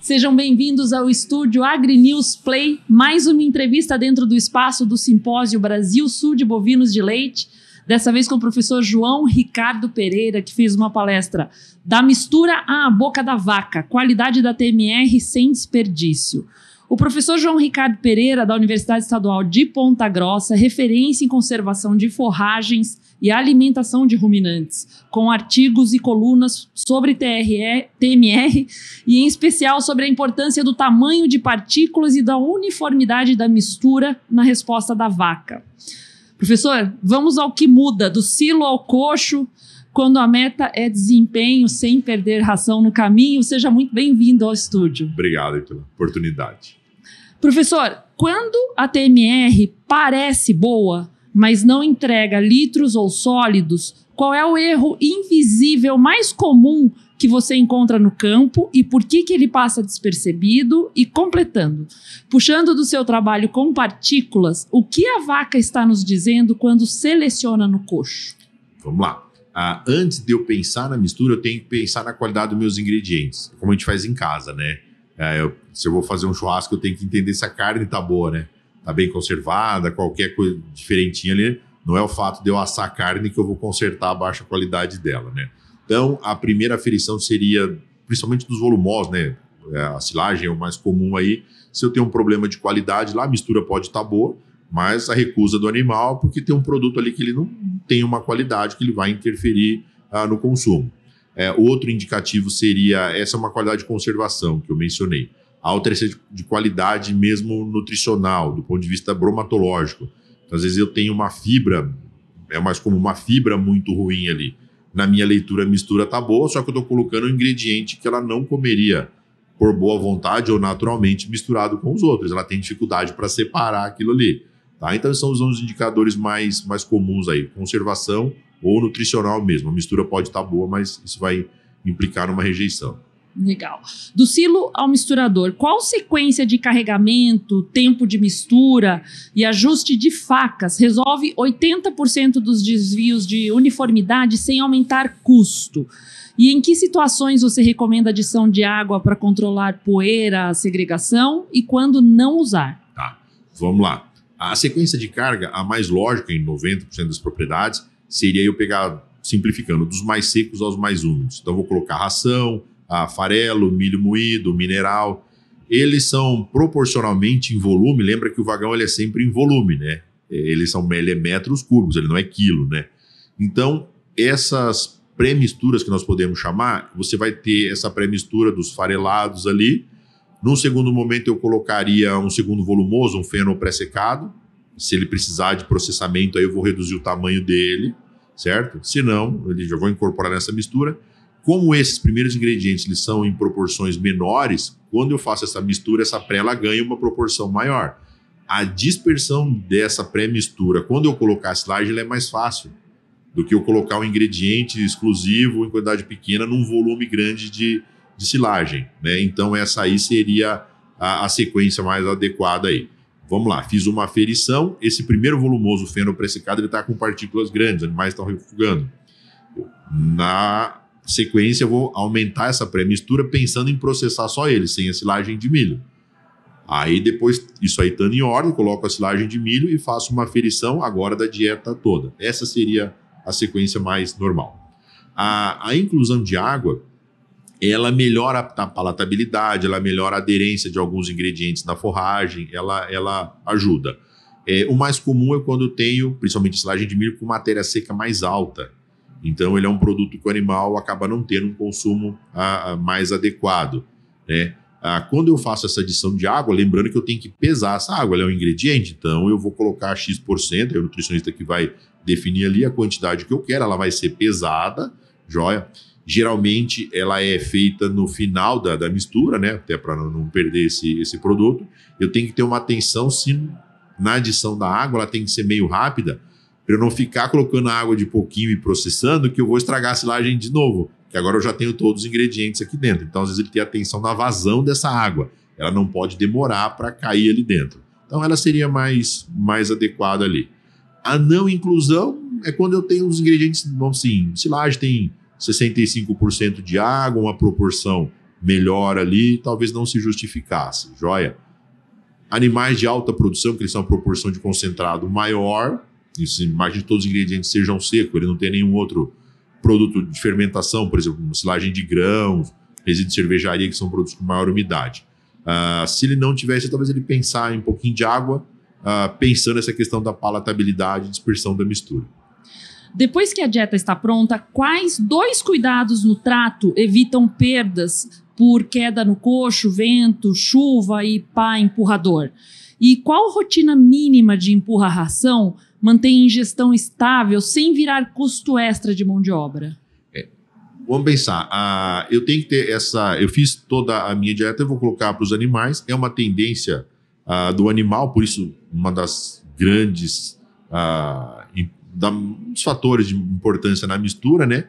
Sejam bem-vindos ao estúdio AgriNews Play, mais uma entrevista dentro do espaço do Simpósio Brasil Sul de Bovinos de Leite, dessa vez com o professor João Ricardo Pereira, que fez uma palestra da mistura à boca da vaca, qualidade da TMR sem desperdício. O professor João Ricardo Pereira, da Universidade Estadual de Ponta Grossa, referência em conservação de forragens e alimentação de ruminantes, com artigos e colunas sobre TMR e, em especial, sobre a importância do tamanho de partículas e da uniformidade da mistura na resposta da vaca. Professor, vamos ao que muda, do silo ao coxo, quando a meta é desempenho sem perder ração no caminho. Seja muito bem-vindo ao estúdio. Obrigado pela oportunidade. Professor, quando a TMR parece boa, mas não entrega litros ou sólidos, qual é o erro invisível mais comum que você encontra no campo e por que ele passa despercebido? E completando, puxando do seu trabalho com partículas, o que a vaca está nos dizendo quando seleciona no coxo? Vamos lá. Antes de eu pensar na mistura, eu tenho que pensar na qualidade dos meus ingredientes, como a gente faz em casa, né? Se eu vou fazer um churrasco, eu tenho que entender se a carne tá boa, né? Tá bem conservada, qualquer coisa diferentinha ali. Não é o fato de eu assar a carne que eu vou consertar a baixa qualidade dela, né? Então, a primeira aferição seria, principalmente dos volumosos, né? A silagem é o mais comum aí. Se eu tenho um problema de qualidade lá, a mistura pode estar boa, mas a recusa do animal, porque tem um produto ali que ele não tem uma qualidade que ele vai interferir no consumo. Outro indicativo seria, essa é uma qualidade de conservação que eu mencionei. A outra é de qualidade mesmo nutricional, do ponto de vista bromatológico. Então, às vezes eu tenho uma fibra, é mais como uma fibra muito ruim ali. Na minha leitura, a mistura está boa, só que eu estou colocando um ingrediente que ela não comeria por boa vontade ou naturalmente misturado com os outros. Ela tem dificuldade para separar aquilo ali. Tá? Então, são os indicadores mais comuns aí. Conservação ou nutricional mesmo. A mistura pode estar boa, mas isso vai implicar numa rejeição. Legal. Do silo ao misturador, qual sequência de carregamento, tempo de mistura e ajuste de facas resolve 80% dos desvios de uniformidade sem aumentar custo? E em que situações você recomenda adição de água para controlar poeira, segregação e quando não usar? Tá, vamos lá. A sequência de carga, a mais lógica em 90% das propriedades, seria eu pegar, simplificando, dos mais secos aos mais úmidos. Então, vou colocar ração, farelo, milho moído, mineral. Eles são proporcionalmente em volume. Lembra que o vagão ele é sempre em volume, né? Ele é metros cúbicos, ele não é quilo, né? Então, essas pré-misturas que nós podemos chamar, você vai ter essa pré-mistura dos farelados ali. Num segundo momento, eu colocaria um segundo volumoso, um feno pré-secado. Se ele precisar de processamento, aí eu vou reduzir o tamanho dele, certo? Se não, eu já vou incorporar nessa mistura. Como esses primeiros ingredientes eles são em proporções menores, quando eu faço essa mistura, essa pré ela ganha uma proporção maior. A dispersão dessa pré-mistura, quando eu colocar a silagem, ela é mais fácil do que eu colocar um ingrediente exclusivo em quantidade pequena num volume grande de silagem, né? Então essa aí seria a sequência mais adequada aí. Vamos lá, fiz uma aferição, esse primeiro volumoso feno pré-secado ele está com partículas grandes, os animais estão refugando. Na sequência eu vou aumentar essa pré-mistura pensando em processar só ele, sem a silagem de milho. Aí depois, isso aí estando em ordem, coloco a silagem de milho e faço uma aferição agora da dieta toda. Essa seria a sequência mais normal. A inclusão de água, ela melhora a palatabilidade, ela melhora a aderência de alguns ingredientes na forragem, ela ajuda. O mais comum é quando eu tenho, principalmente silagem de milho, com matéria seca mais alta. Então, ele é um produto que o animal acaba não tendo um consumo mais adequado, né? Quando eu faço essa adição de água, lembrando que eu tenho que pesar essa água, ela é um ingrediente, então eu vou colocar X%, é o nutricionista que vai definir ali a quantidade que eu quero, ela vai ser pesada, joia? Geralmente, ela é feita no final da mistura, né? Até para não perder esse produto. Eu tenho que ter uma atenção se na adição da água ela tem que ser meio rápida, para eu não ficar colocando água de pouquinho e processando, que eu vou estragar a silagem de novo, que agora eu já tenho todos os ingredientes aqui dentro. Então, às vezes, ele tem atenção na vazão dessa água. Ela não pode demorar para cair ali dentro. Então, ela seria mais adequada ali. A não inclusão é quando eu tenho os ingredientes, vamos assim, silagem tem 65% de água, uma proporção melhor ali, talvez não se justificasse, joia? Animais de alta produção, que eles são uma proporção de concentrado maior, isso, imagine que todos os ingredientes sejam secos, ele não tem nenhum outro produto de fermentação, por exemplo, uma silagem de grãos, resíduo de cervejaria, que são produtos com maior umidade. Se ele não tivesse, talvez ele pensar em um pouquinho de água, pensando nessa questão da palatabilidade e dispersão da mistura. Depois que a dieta está pronta, quais 2 cuidados no trato evitam perdas por queda no coxo, vento, chuva e pá empurrador? E qual rotina mínima de empurra-ração mantém a ingestão estável sem virar custo extra de mão de obra? Vamos pensar, eu tenho que ter eu fiz toda a minha dieta, eu vou colocar para os animais, é uma tendência do animal, por isso uma das grandes dos fatores de importância na mistura, né?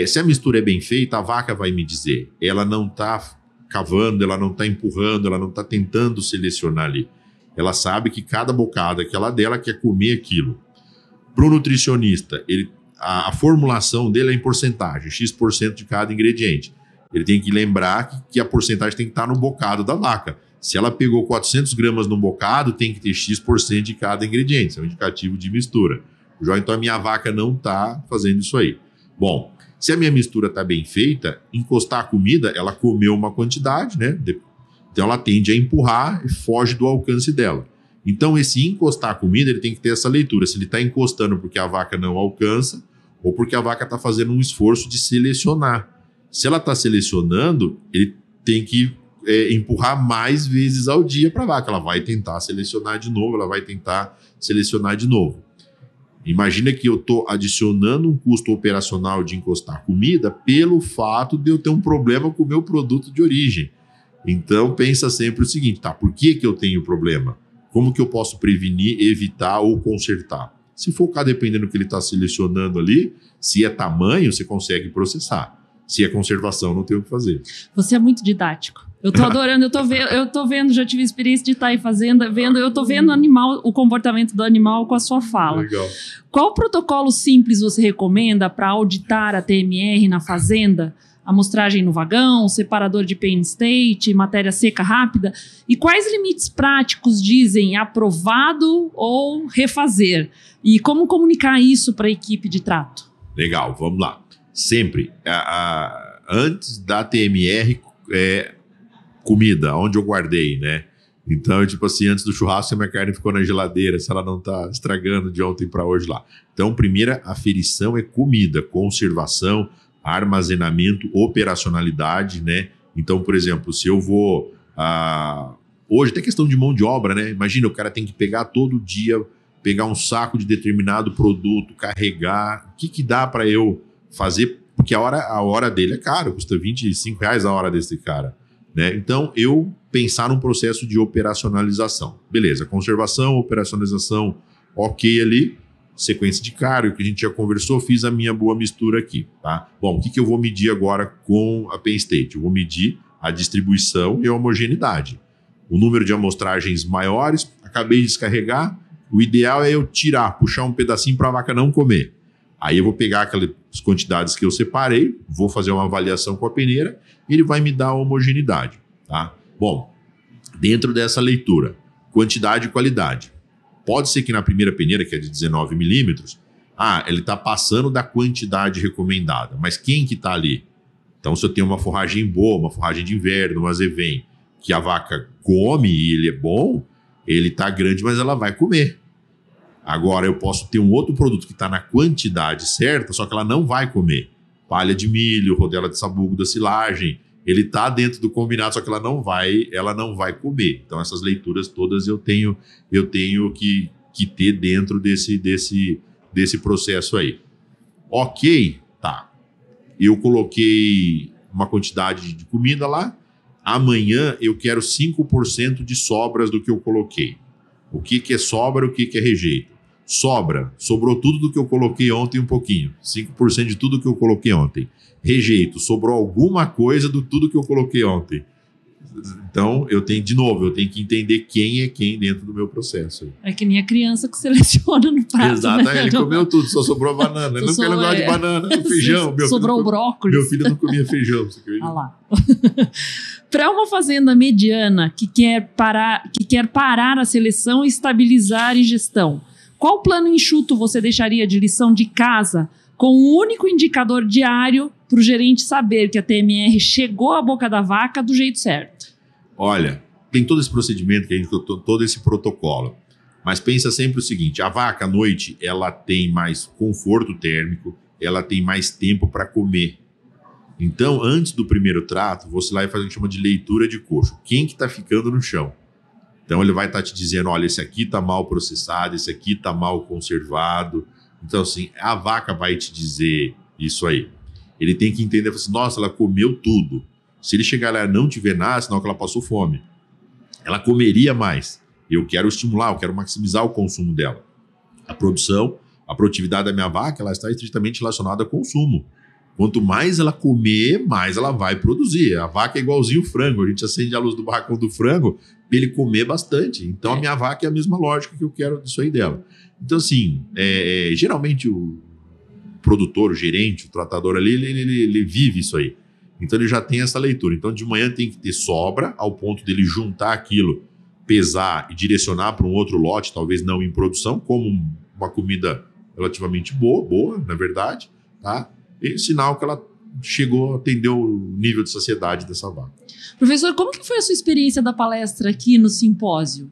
Se a mistura é bem feita, a vaca vai me dizer, ela não está cavando, ela não está empurrando, ela não está tentando selecionar ali. Ela sabe que cada bocada que ela dela quer comer aquilo. Para o nutricionista, a formulação dele é em porcentagem, X% de cada ingrediente. Ele tem que lembrar que a porcentagem tem que estar no bocado da vaca. Se ela pegou 400 gramas no bocado, tem que ter X% de cada ingrediente. Isso é um indicativo de mistura. Então a minha vaca não está fazendo isso aí. Bom, se a minha mistura está bem feita, encostar a comida, ela comeu uma quantidade, né? Então ela tende a empurrar e foge do alcance dela. Então esse encostar a comida, ele tem que ter essa leitura. Se ele está encostando porque a vaca não alcança ou porque a vaca está fazendo um esforço de selecionar. Se ela está selecionando, ele tem que empurrar mais vezes ao dia para a vaca. Ela vai tentar selecionar de novo, ela vai tentar selecionar de novo. Imagina que eu estou adicionando um custo operacional de encostar comida pelo fato de eu ter um problema com o meu produto de origem. Então, pensa sempre o seguinte, tá? Por que eu tenho problema? Como que eu posso prevenir, evitar ou consertar? Se focar dependendo do que ele está selecionando ali, se é tamanho, você consegue processar. Se é conservação, não tem o que fazer. Você é muito didático. Eu tô adorando, eu tô vendo, já tive experiência de estar aí eu tô vendo o comportamento do animal com a sua fala. Legal. Qual protocolo simples você recomenda para auditar a TMR na fazenda? Amostragem no vagão, separador de pain state, matéria seca rápida? E quais limites práticos dizem aprovado ou refazer? E como comunicar isso para a equipe de trato? Legal, vamos lá. Sempre, antes da TMR, comida, onde eu guardei, né? Então, tipo assim, antes do churrasco, a minha carne ficou na geladeira, se ela não tá estragando de ontem para hoje lá. Então, primeira aferição é comida, conservação, armazenamento, operacionalidade, né? Então, por exemplo, se eu vou... hoje tem questão de mão de obra, né? Imagina, o cara tem que pegar todo dia, pegar um saco de determinado produto, carregar. O que dá para eu fazer? Porque a hora dele é cara, custa R$25 a hora desse cara, né? Então, eu pensar num processo de operacionalização. Beleza, conservação, operacionalização, ok ali. Sequência de carga, que a gente já conversou, fiz a minha boa mistura aqui, tá? Bom, o que eu vou medir agora com a pain state? Eu vou medir a distribuição e a homogeneidade. O número de amostragens maiores, acabei de descarregar, o ideal é eu puxar um pedacinho para a vaca não comer. Aí eu vou pegar aquelas quantidades que eu separei, vou fazer uma avaliação com a peneira e ele vai me dar a homogeneidade, tá? Bom, dentro dessa leitura, quantidade e qualidade. Pode ser que na primeira peneira, que é de 19 milímetros, ele está passando da quantidade recomendada. Mas quem que está ali? Então, se eu tenho uma forragem boa, uma forragem de inverno, uma Zevem, que a vaca come e ele é bom, ele está grande, mas ela vai comer. Agora, eu posso ter um outro produto que está na quantidade certa, só que ela não vai comer. Palha de milho, rodela de sabugo da silagem, ele está dentro do combinado, só que ela não vai comer. Então, essas leituras todas eu tenho que ter dentro desse processo aí. Ok, tá. Eu coloquei uma quantidade de comida lá. Amanhã eu quero 5% de sobras do que eu coloquei. O que é sobra, o que é rejeito? Sobrou tudo do que eu coloquei ontem um pouquinho. 5% de tudo que eu coloquei ontem. Rejeito, sobrou alguma coisa do tudo que eu coloquei ontem. Então, eu tenho que entender quem é quem dentro do meu processo. É que nem a criança que seleciona no prato. Exatamente, né? ele comeu tudo, só sobrou banana. Ele não quer negócio de banana, feijão. Sobrou brócolis. Meu filho não comia feijão. Você acredita? Ah lá. Para uma fazenda mediana que quer parar a seleção e estabilizar a gestão, qual plano enxuto você deixaria de lição de casa com um único indicador diário para o gerente saber que a TMR chegou à boca da vaca do jeito certo? Olha, tem todo esse procedimento, todo esse protocolo. Mas pensa sempre o seguinte, a vaca à noite, ela tem mais conforto térmico, ela tem mais tempo para comer. Então, antes do primeiro trato, você lá vai fazer o que chama de leitura de coxo. Quem que está ficando no chão? Então, ele vai estar te dizendo, olha, esse aqui está mal processado, esse aqui está mal conservado. Então, assim, a vaca vai te dizer isso aí. Ele tem que entender, assim, nossa, ela comeu tudo. Se ele chegar lá e não tiver nada, sinal que ela passou fome. Ela comeria mais. Eu quero estimular, eu quero maximizar o consumo dela. A produção, a produtividade da minha vaca, ela está estritamente relacionada ao consumo. Quanto mais ela comer, mais ela vai produzir. A vaca é igualzinho o frango. A gente acende a luz do barracão do frango para ele comer bastante. Então, a minha vaca é a mesma lógica que eu quero disso aí dela. Então, assim, geralmente o produtor, o gerente, o tratador ali, ele vive isso aí. Então, ele já tem essa leitura. Então, de manhã tem que ter sobra, ao ponto dele juntar aquilo, pesar e direcionar para um outro lote, talvez não em produção, como uma comida relativamente boa, na verdade, tá? E sinal que ela chegou, atendeu o nível de saciedade dessa vaca. Professor, como que foi a sua experiência da palestra aqui no simpósio?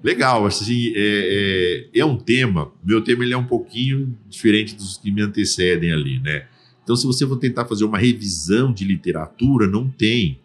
Legal, assim, é um tema, meu tema ele é um pouquinho diferente dos que me antecedem ali, né? Então, se você for tentar fazer uma revisão de literatura, não tem.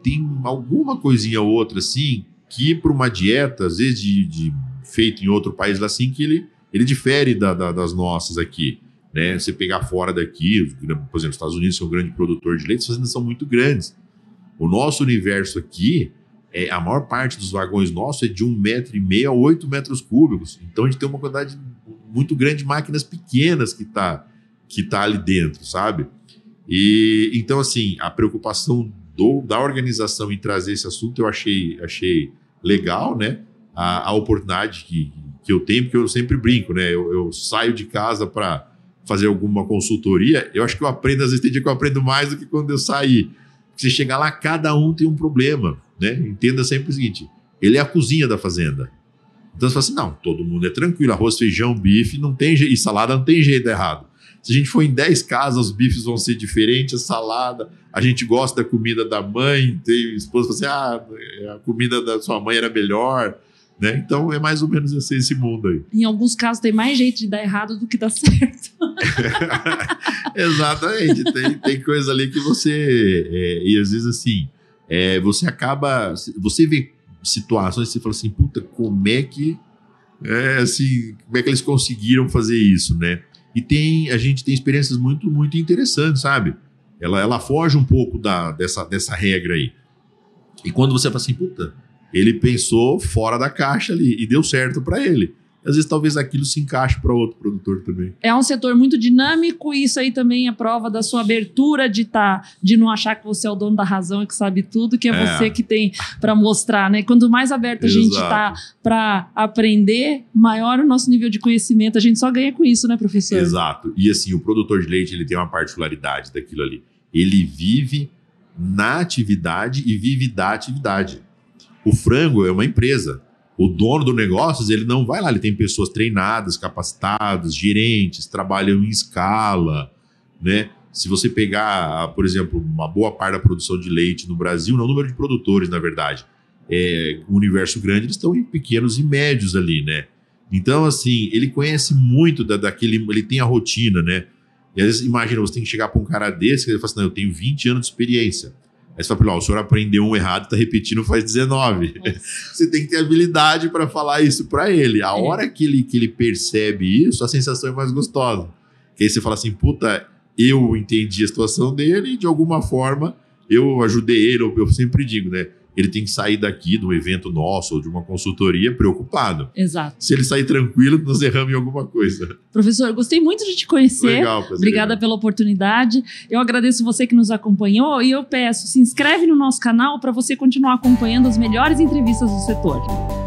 Tem alguma coisinha ou outra, assim, que para uma dieta, às vezes feito em outro país, assim, que ele difere das nossas aqui. Né? Você pegar fora daqui, por exemplo, os Estados Unidos são um grande produtor de leite, as fazendas são muito grandes. O nosso universo aqui, a maior parte dos vagões nossos é de 1,5 m a 8 metros cúbicos. Então a gente tem uma quantidade muito grande de máquinas pequenas que tá ali dentro, sabe? E então, assim, a preocupação da organização em trazer esse assunto eu achei legal, né? A oportunidade que eu tenho, porque eu sempre brinco, né? Eu saio de casa para fazer alguma consultoria, eu acho que eu aprendo, às vezes tem dia que eu aprendo mais do que quando eu saí. Você chegar lá, cada um tem um problema, né? Entenda sempre o seguinte, ele é a cozinha da fazenda. Então você fala assim, não, todo mundo é tranquilo, arroz, feijão, bife, não tem jeito, e salada não tem jeito errado. Se a gente for em 10 casas, os bifes vão ser diferentes, a salada, a gente gosta da comida da mãe, tem esposa que fala assim, a comida da sua mãe era melhor, né? Então é mais ou menos esse mundo aí. Em alguns casos tem mais jeito de dar errado do que dar certo. Exatamente, tem coisa ali que você e às vezes assim você acaba, você vê situações que você fala assim, puta, como é que eles conseguiram fazer isso, né? E a gente tem experiências muito, muito interessantes, sabe? Ela foge um pouco dessa regra aí. E quando você fala assim, puta, ele pensou fora da caixa ali e deu certo para ele. Às vezes, talvez aquilo se encaixe para outro produtor também. É um setor muito dinâmico e isso aí também é prova da sua abertura de não achar que você é o dono da razão e que sabe tudo, que é você que tem para mostrar, né? Quanto mais aberto a gente está para aprender, maior o nosso nível de conhecimento. A gente só ganha com isso, né, professor? Exato. E assim, o produtor de leite, ele tem uma particularidade daquilo ali. Ele vive na atividade e vive da atividade. O frango é uma empresa. O dono do negócio, ele não vai lá, ele tem pessoas treinadas, capacitadas, gerentes, trabalham em escala, né? Se você pegar, por exemplo, uma boa parte da produção de leite no Brasil, não o número de produtores, na verdade, o universo grande, eles estão em pequenos e médios ali, né? Então, assim, ele conhece muito daquele, ele tem a rotina, né? E às vezes, imagina, você tem que chegar para um cara desse, que ele fala assim, não, eu tenho 20 anos de experiência. Aí você fala para ele, o senhor aprendeu um errado, está repetindo faz 19. Você tem que ter habilidade para falar isso para ele. A hora que ele percebe isso, a sensação é mais gostosa. Que aí você fala assim, puta, eu entendi a situação dele e de alguma forma eu ajudei ele. Eu sempre digo, né? ele tem que sair daqui de um evento nosso ou de uma consultoria preocupado. Exato. Se ele sair tranquilo, nós erramos em alguma coisa. Professor, gostei muito de te conhecer. Legal, Obrigada pela oportunidade. Eu agradeço você que nos acompanhou e eu peço, se inscreve no nosso canal para você continuar acompanhando as melhores entrevistas do setor.